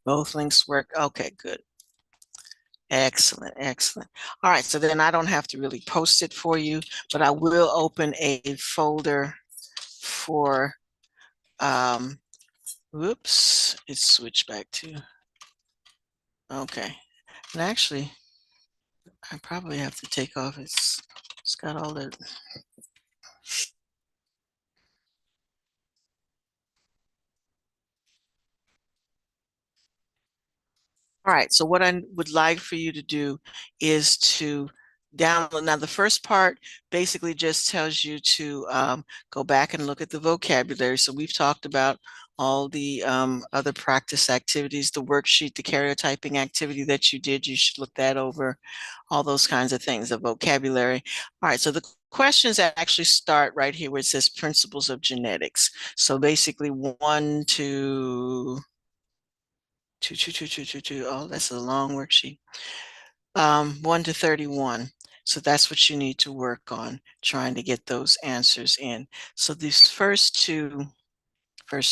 Both links work. Okay, good. Excellent, excellent. All right, so then I don't have to really post it for you, but I will open a folder for, whoops, it switched back to, okay. And actually, I probably have to take off, it's got all the, all right, so what I would like for you to do is to download. Now, the first part basically just tells you to go back and look at the vocabulary. So we've talked about all the other practice activities, the worksheet, the karyotyping activity that you did. You should look that over, all those kinds of things, the vocabulary. All right, so the questions actually start right here where it says principles of genetics. So basically 1 to 2. Oh, that's a long worksheet. 1 to 31. So that's what you need to work on, trying to get those answers in. So these first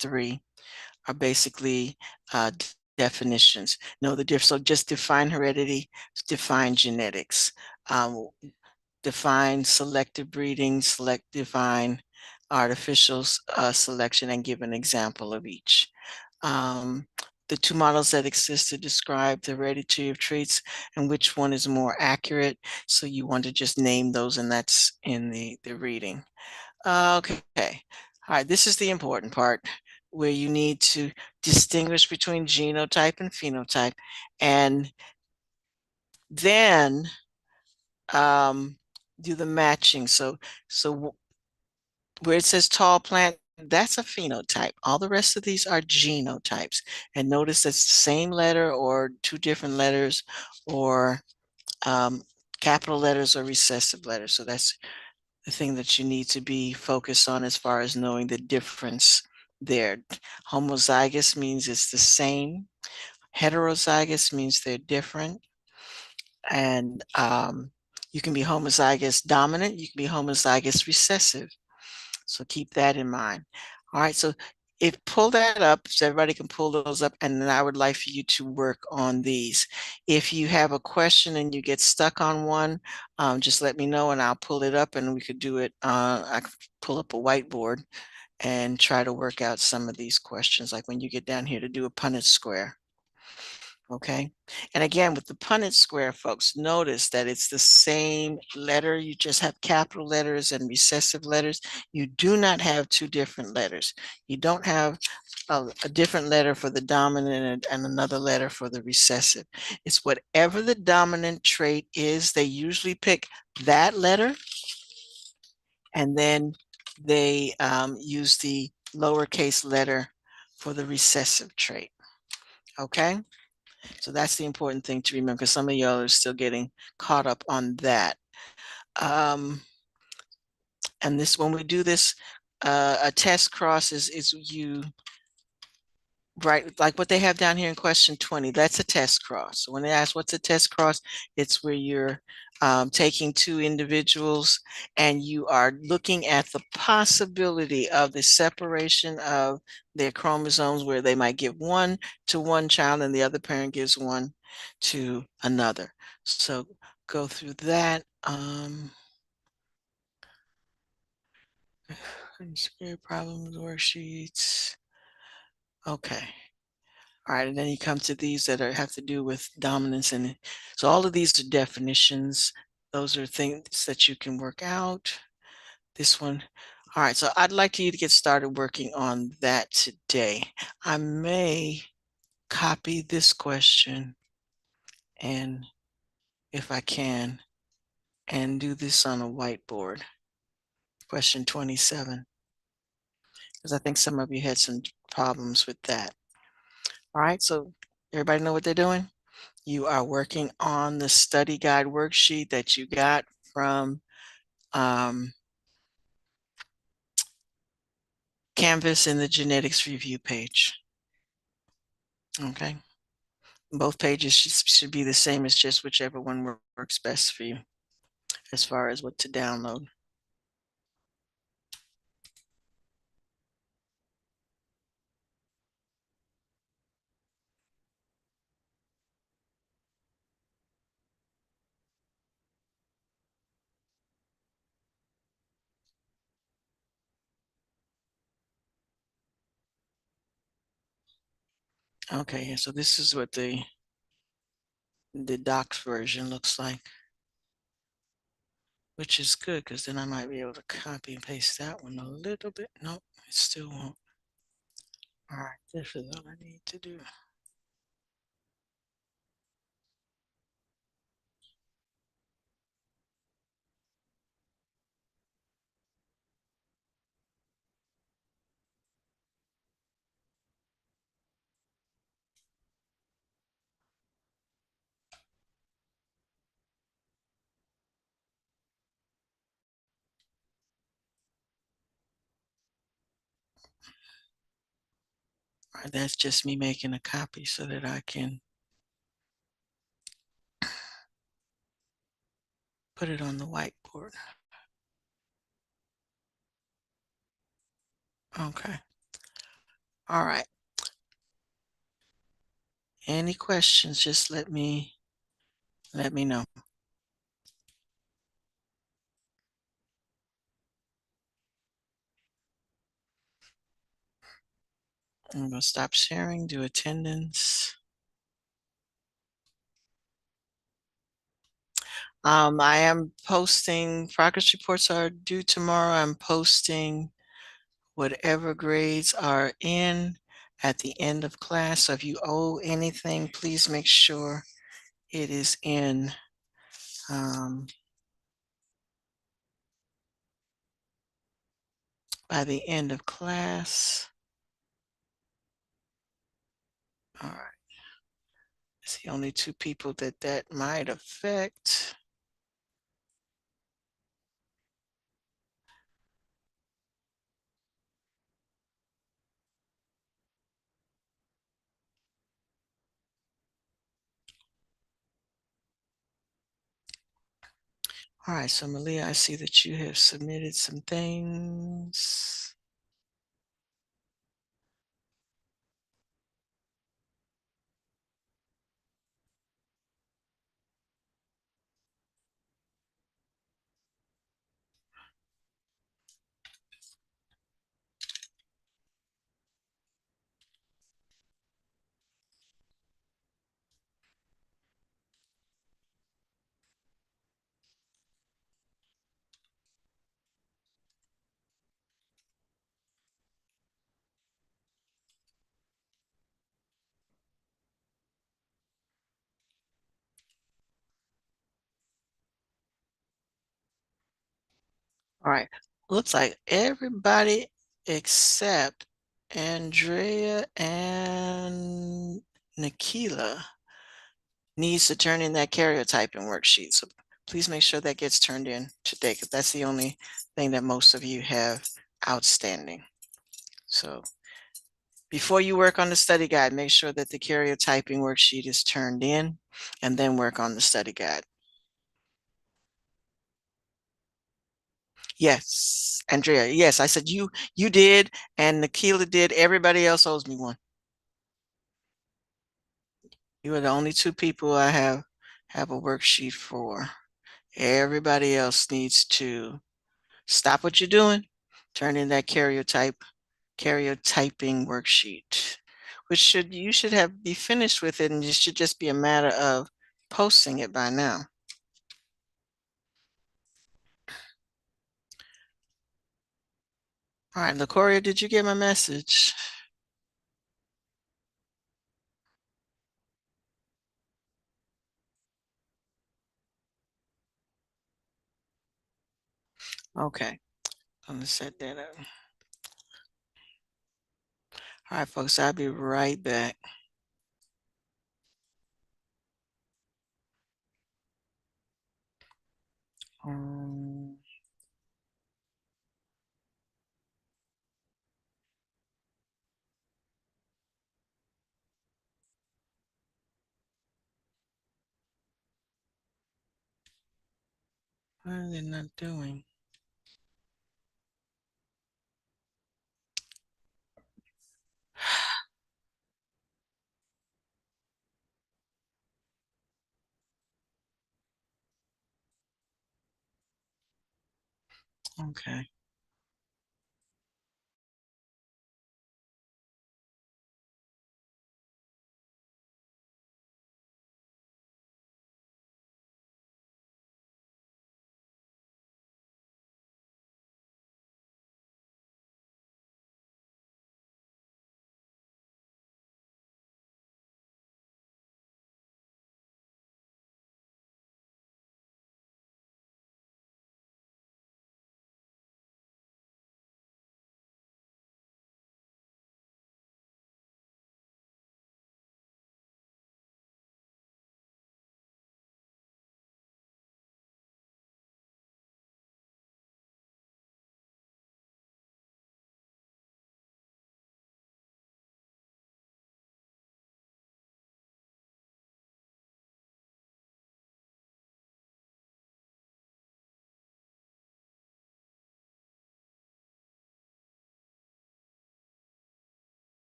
three are basically definitions. Know the difference. So just define heredity, define genetics, define selective breeding, define artificial selection, and give an example of each. The two models that exist to describe the heredity of traits and which one is more accurate. So you want to just name those, and that's in the reading. Okay. All right, this is the important part where you need to distinguish between genotype and phenotype, and then do the matching. So where it says tall plant, that's a phenotype. All the rest of these are genotypes. And notice it's the same letter or two different letters, or capital letters or recessive letters. So that's the thing that you need to be focused on as far as knowing the difference there. Homozygous means it's the same. Heterozygous means they're different. And you can be homozygous dominant, you can be homozygous recessive. So keep that in mind. All right, so pull that up so everybody can pull those up, and then I would like for you to work on these. If you have a question and you get stuck on one, just let me know and I'll pull it up and we could do it. I could pull up a whiteboard and try to work out some of these questions, like when you get down here to do a Punnett square. Okay. And again, with the Punnett square, folks, notice that it's the same letter. You just have capital letters and recessive letters. You do not have two different letters. You don't have a different letter for the dominant and another letter for the recessive. It's whatever the dominant trait is, they usually pick that letter, and then they use the lowercase letter for the recessive trait. Okay. So that's the important thing to remember, because some of y'all are still getting caught up on that. And this, when we do this, a test cross is you, right, like what they have down here in question 20, that's a test cross. So when they ask what's a test cross, it's where you're taking two individuals and you are looking at the possibility of the separation of their chromosomes, where they might give one to one child and the other parent gives one to another. So go through that. Problems, worksheets. Okay. All right, and then you come to these that have to do with dominance. And so all of these are definitions. Those are things that you can work out. This one. All right, so I'd like you to get started working on that today. I may copy this question, and if I can, and do this on a whiteboard. Question 27, because I think some of you had some problems with that. All right, so everybody know what they're doing? You are working on the study guide worksheet that you got from Canvas in the genetics review page. Okay. Both pages should be the same. It's just whichever one works best for you as far as what to download. Okay, yeah, so this is what the docs version looks like, which is good because then I might be able to copy and paste that one a little bit. Nope, it still won't. All right, this is all I need to do. All right, that's just me making a copy so that I can put it on the whiteboard. Okay. All right. Any questions, just let me know. I'm gonna stop sharing, do attendance. I am posting, progress reports are due tomorrow. I'm posting whatever grades are in at the end of class. So if you owe anything, please make sure it is in by the end of class. All right. It's the only two people that that might affect. All right, so Malia, I see that you have submitted some things. All right, looks like everybody except Andrea and Nikila needs to turn in that karyotyping worksheet. So please make sure that gets turned in today because that's the only thing that most of you have outstanding. So before you work on the study guide, make sure that the karyotyping worksheet is turned in and then work on the study guide. Yes, Andrea. Yes, I said you did and Nikila did. Everybody else owes me one. You are the only two people I have a worksheet for. Everybody else needs to stop what you're doing, turn in that karyotyping worksheet, which you should have be finished with it, and it should just be a matter of posting it by now. All right, LaCoria, did you get my message? Okay, I'm gonna set that up. All right, folks, I'll be right back. Um, what are they not doing? Okay.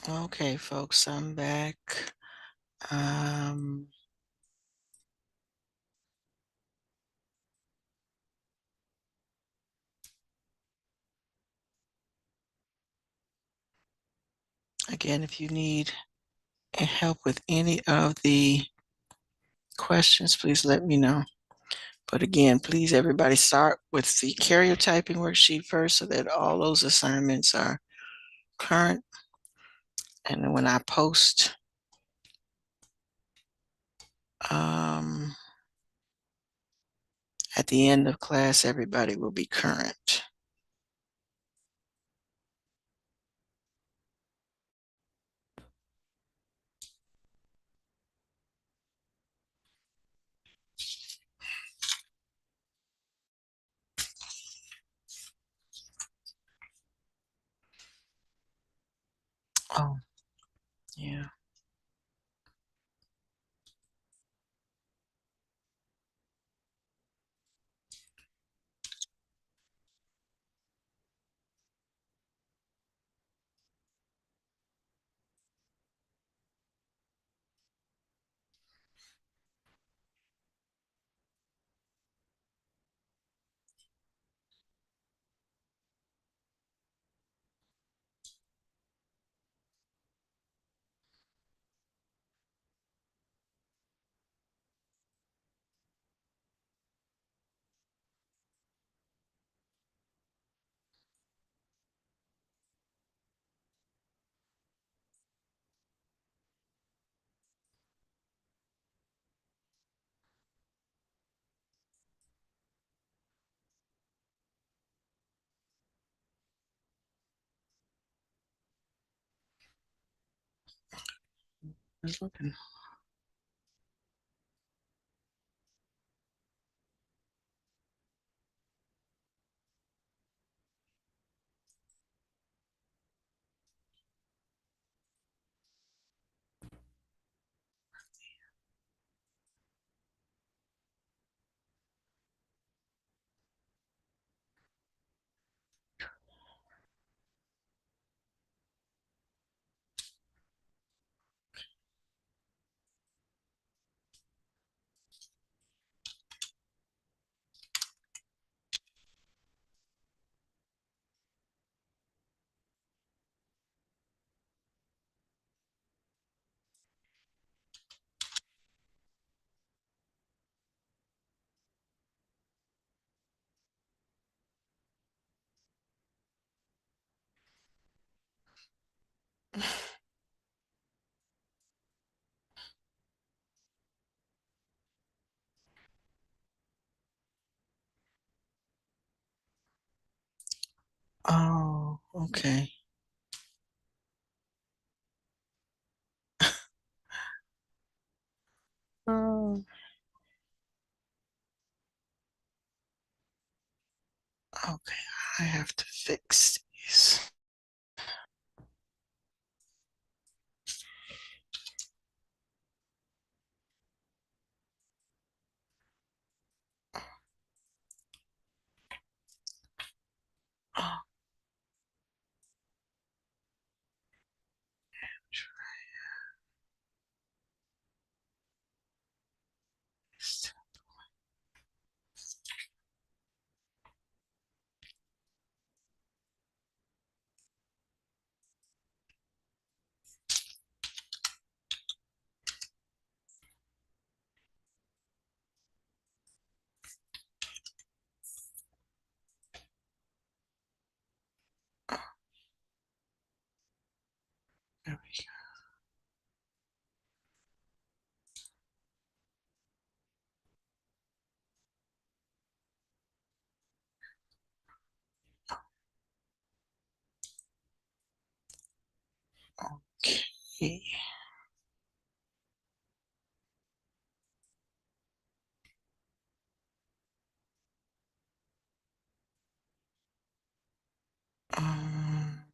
Okay, folks, I'm back. Um, Again, if you need help with any of the questions, please let me know. But again, please, everybody start with the karyotyping worksheet first so that all those assignments are current. And then when I post, at the end of class, everybody will be current. Oh, yeah. I was looking. Oh, okay. Oh, okay. I have to fix these. Oh, there we go. Okay. Um,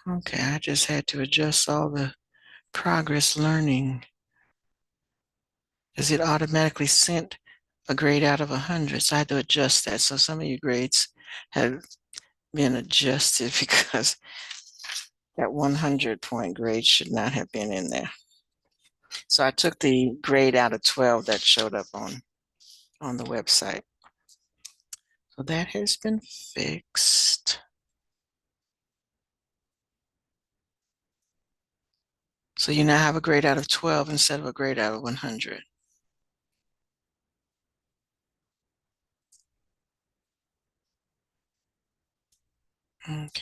Okay, I just had to adjust all the progress learning as it automatically sent a grade out of 100. So I had to adjust that. So some of your grades have been adjusted because that 100-point grade should not have been in there. So I took the grade out of 12 that showed up on the website. So that has been fixed. So you now have a grade out of 12 instead of a grade out of 100. Okay.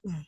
Mm.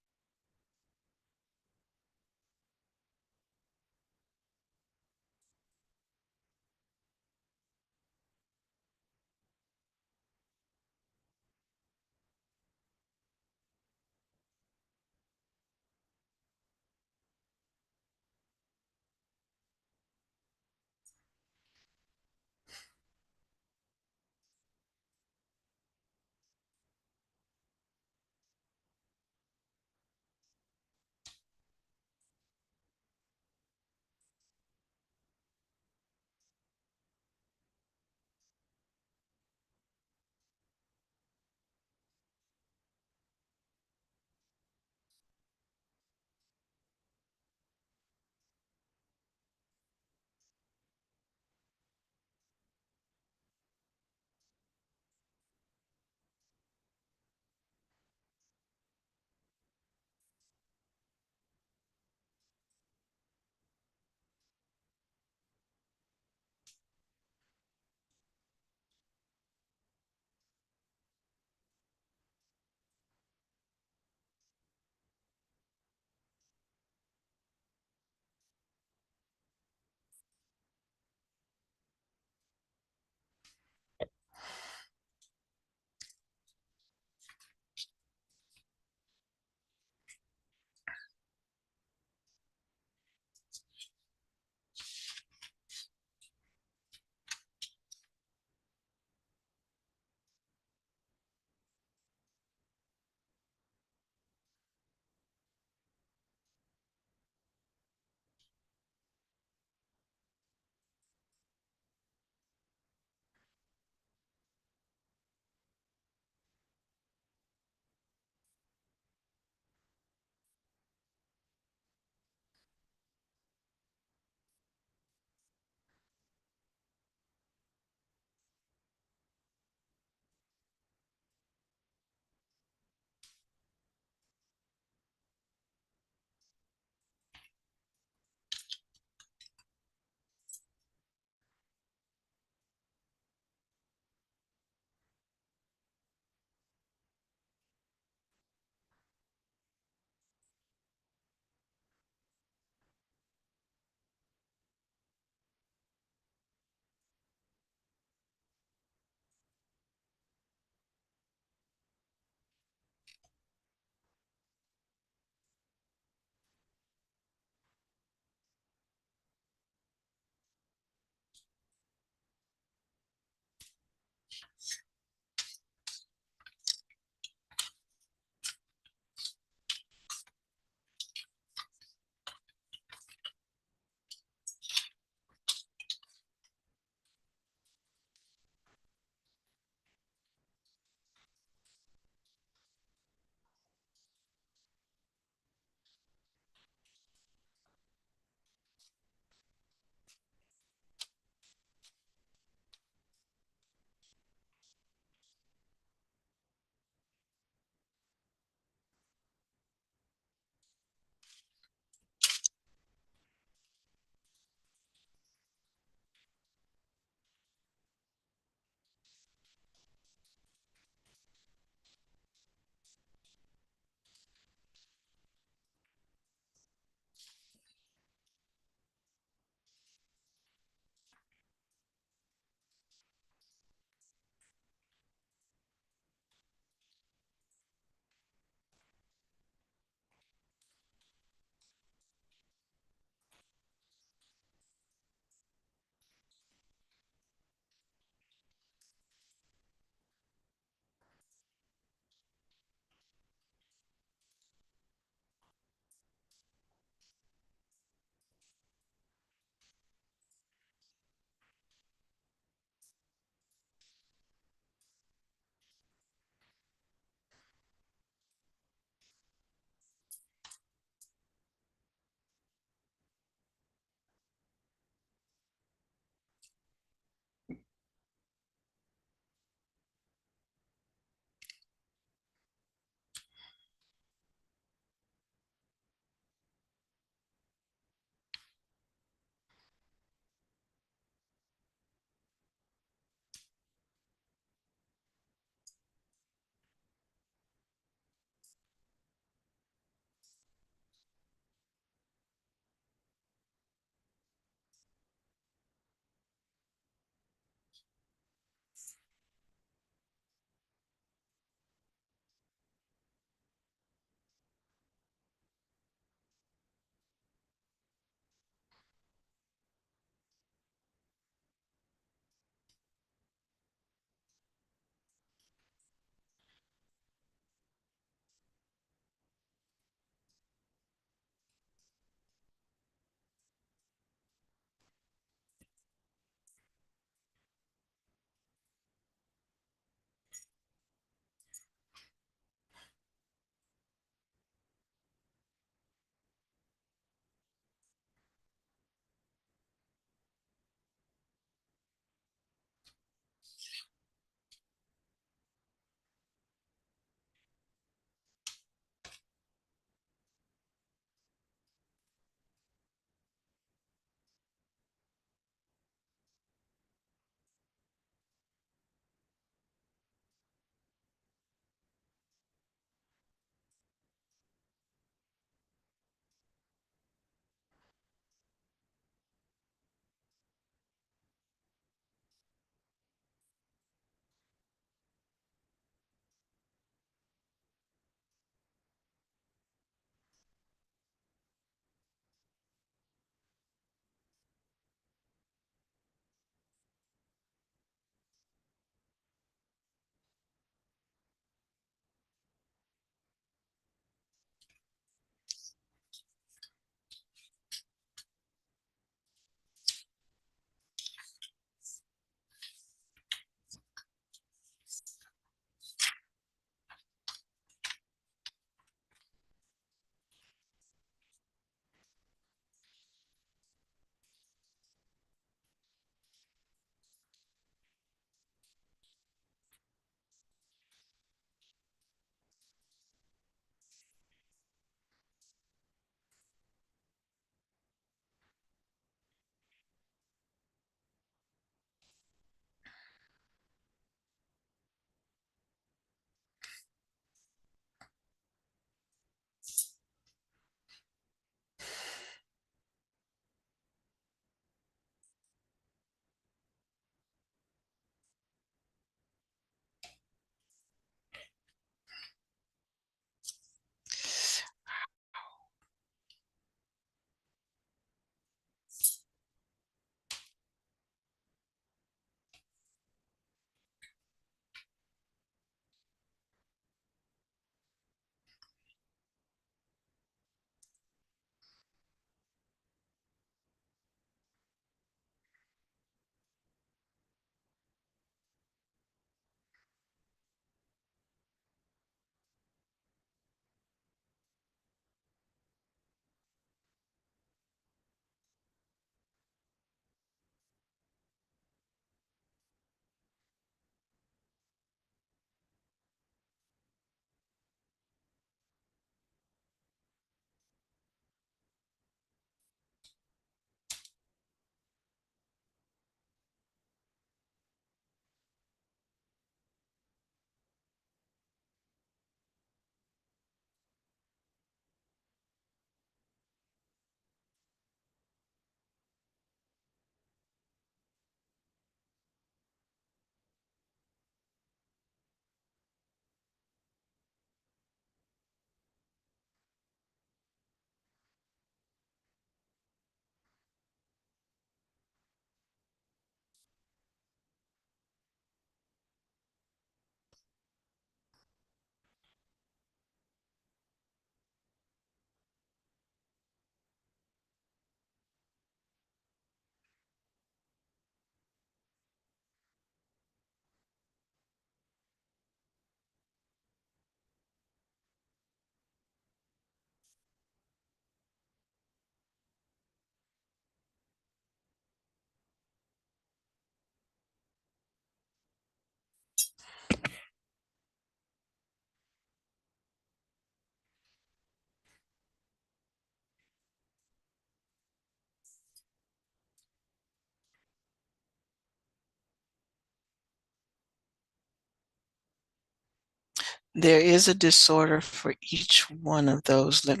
There is a disorder for each one of those. Let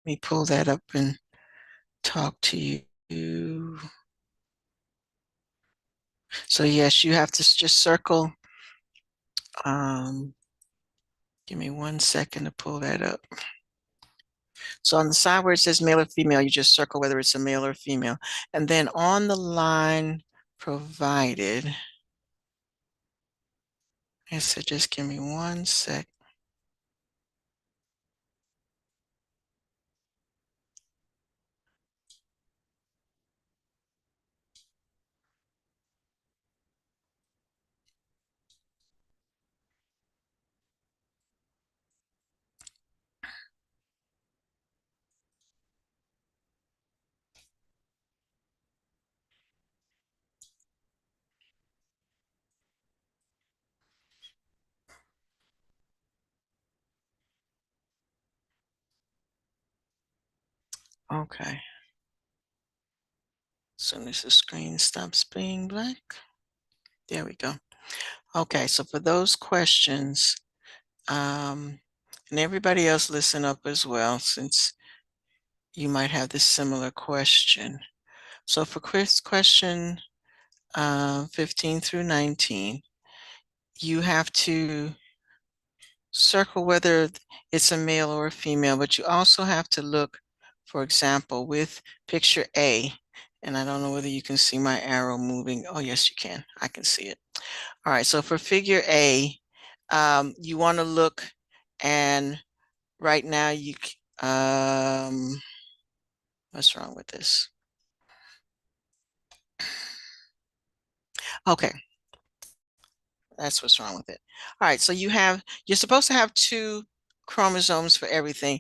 me pull that up and talk to you. So yes, you have to just circle. Um, Give me 1 second to pull that up. So on the side where it says male or female, you just circle whether it's a male or female. And then on the line provided, I said, just give me 1 sec. Okay. As soon as the screen stops being black. There we go. Okay, so for those questions, and everybody else listen up as well, since you might have this similar question. So for question 15 through 19, you have to circle whether it's a male or a female, but you also have to look, for example, with picture A, and I don't know whether you can see my arrow moving. Oh, yes, you can. I can see it. All right, so for figure A, you want to look, and right now what's wrong with this? Okay, that's what's wrong with it. All right, so you're supposed to have two chromosomes for everything.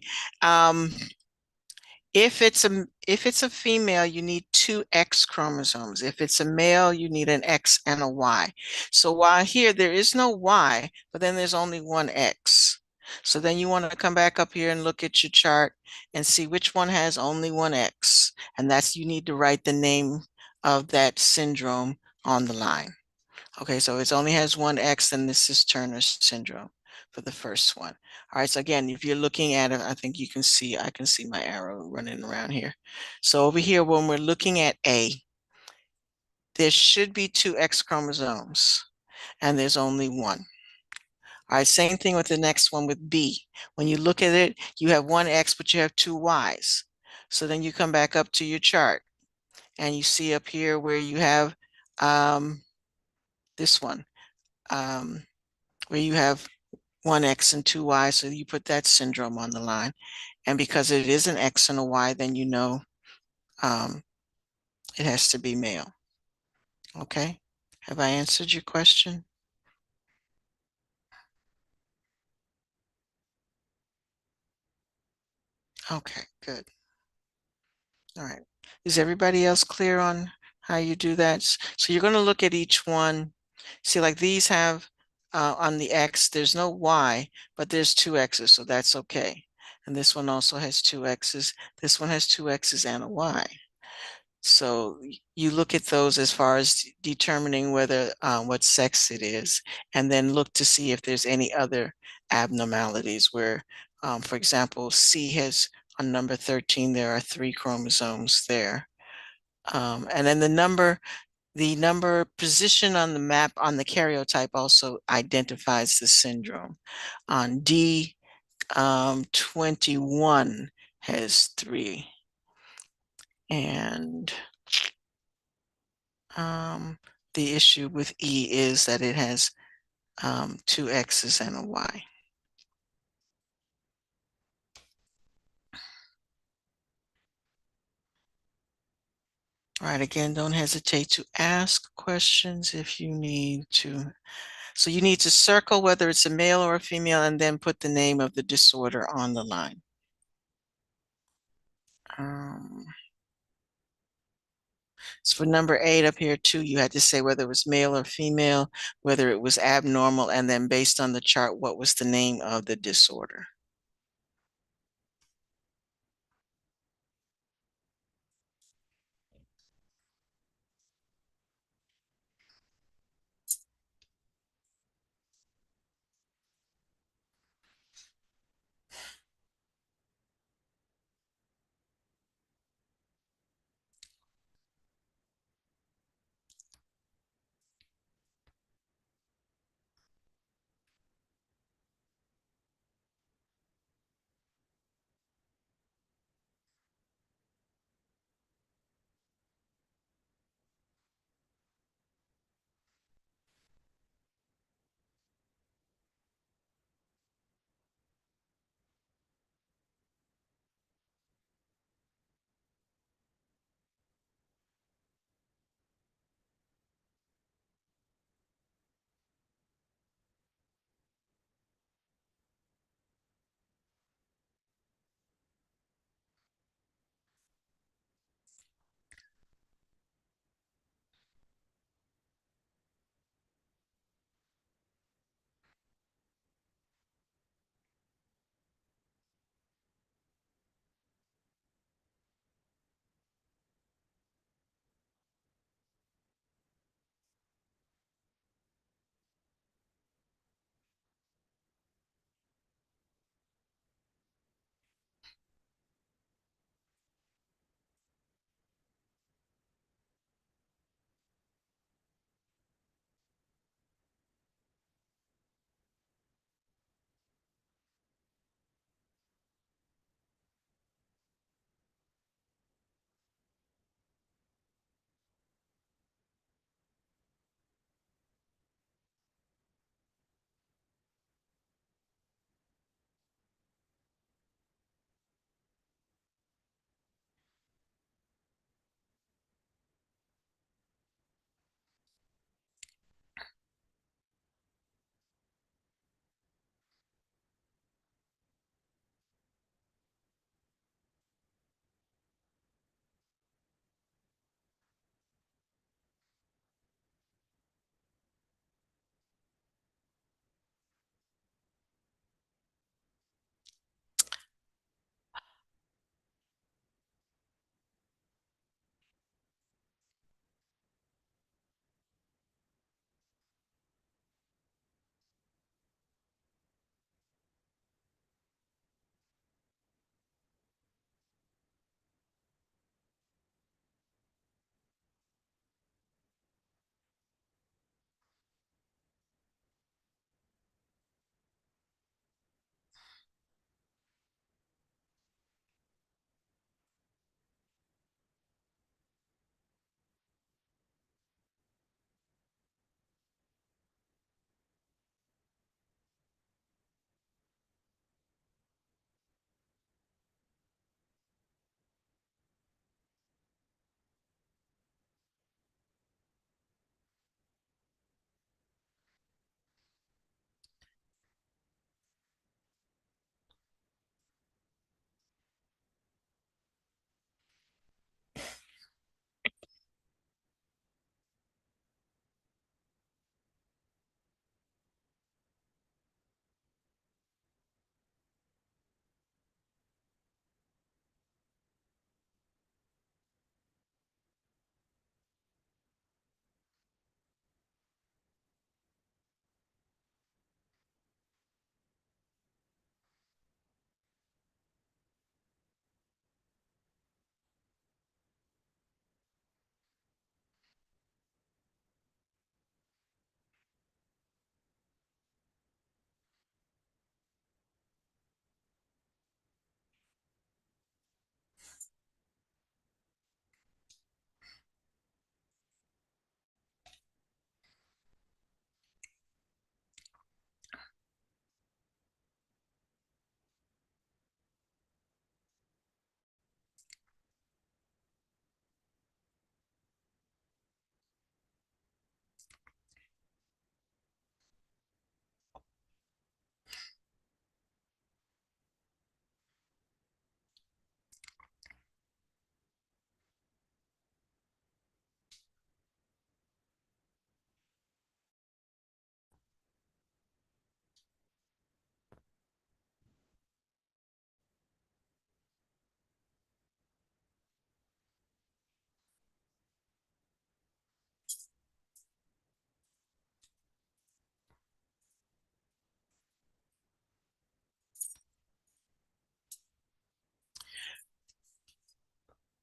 If it's a female, you need two X chromosomes. If it's a male, you need an X and a Y. So while here there is no Y, but then there's only one X. So then you want to come back up here and look at your chart and see which one has only one X. And that's you need to write the name of that syndrome on the line. Okay, so it only has one X, and this is Turner's syndrome for the first one. All right, so again, if you're looking at it, I think I can see my arrow running around here. So over here, when we're looking at A, there should be two X chromosomes, and there's only one. All right, same thing with the next one with B. When you look at it, you have one X, but you have two Ys. So then you come back up to your chart, and you see up here where you have this one, where you have one X and two Y, so you put that syndrome on the line. And because it is an X and a Y, then you know um, it has to be male. Okay, have I answered your question? Okay, good. All right. Is everybody else clear on how you do that? So you're going to look at each one. See, like these have on the X, there's no Y, but there's two X's, so that's okay. And this one also has two X's. This one has two X's and a Y. So you look at those as far as determining whether what sex it is, and then look to see if there's any other abnormalities where, for example, C has on number 13, there are three chromosomes there. And then the number position on the map on the karyotype also identifies the syndrome. On D, 21 has three. And the issue with E is that it has two X's and a Y. All right, again, don't hesitate to ask questions if you need to. So you need to circle whether it's a male or a female and then put the name of the disorder on the line. Um, so for number 8 up here too, you had to say whether it was male or female, whether it was abnormal, and then based on the chart, what was the name of the disorder.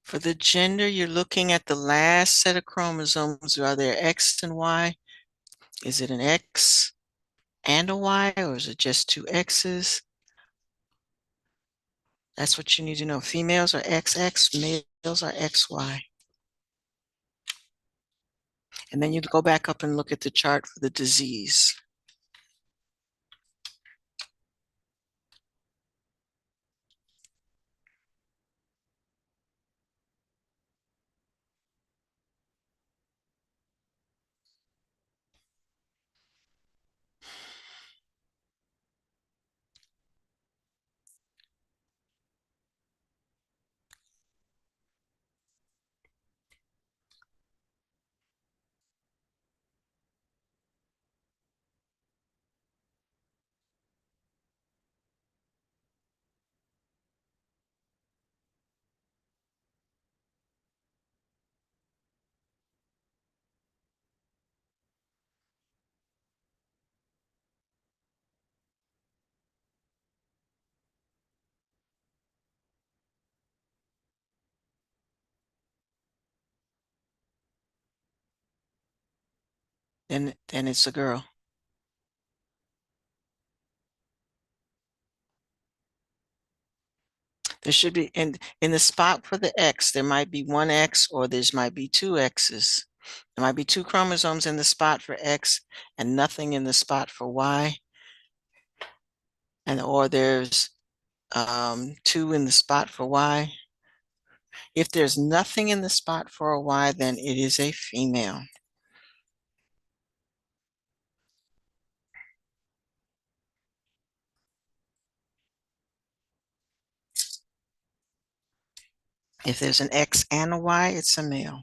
For the gender, you're looking at the last set of chromosomes. Are there X and Y? Is it an X and a Y, or is it just two X's? That's what you need to know. Females are XX, males are XY. And then you go back up and look at the chart for the disease. Then it's a girl. There should be in the spot for the X, there might be one X or there might be two X's. There might be two chromosomes in the spot for X and nothing in the spot for Y. And or there's two in the spot for Y. If there's nothing in the spot for a Y, then it is a female. If there's an X and a Y, it's a male.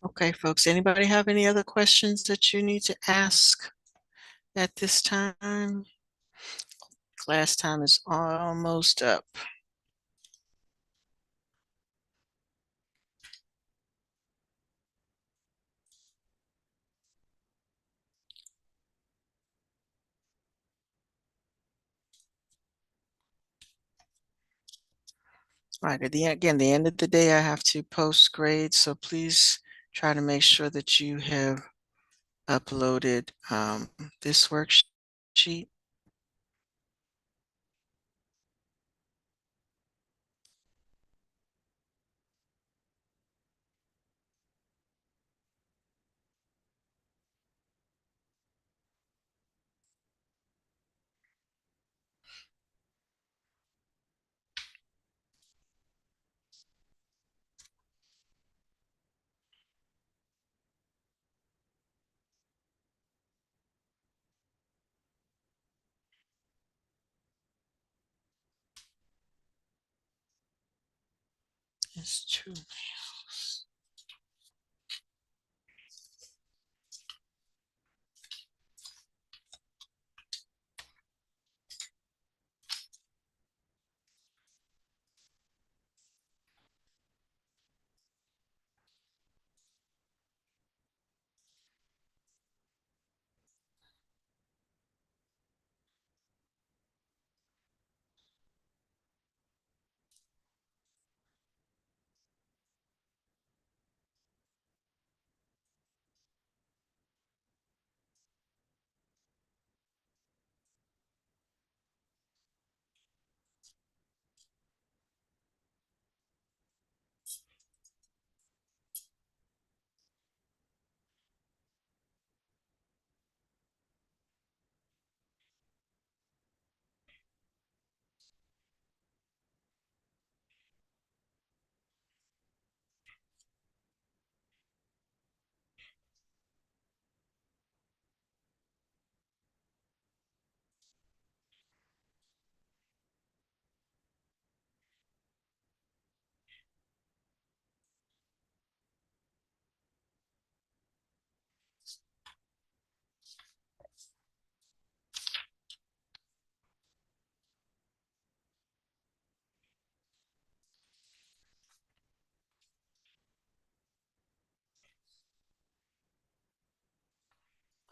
Okay, folks, anybody have any other questions that you need to ask at this time? Class time is almost up. Right. At the end, again, the end of the day, I have to post grades, so please try to make sure that you have uploaded this worksheet. It's two.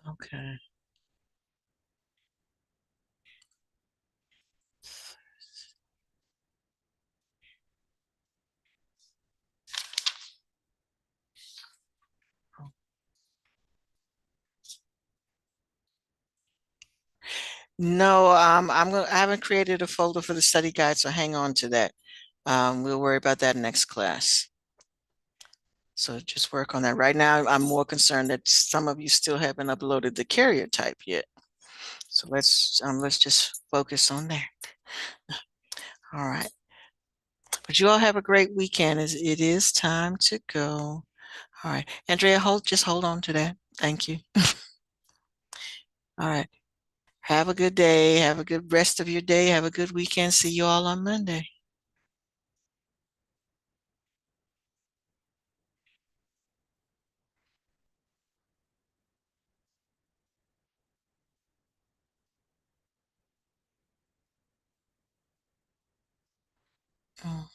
Okay. No, I haven't created a folder for the study guide, so hang on to that. We'll worry about that next class. So just work on that. Right now, I'm more concerned that some of you still haven't uploaded the carrier type yet. So let's just focus on that. All right. But you all have a great weekend as it is time to go. All right. Andrea, just hold on to that. Thank you. All right. Have a good day. Have a good rest of your day. Have a good weekend. See you all on Monday. Mm.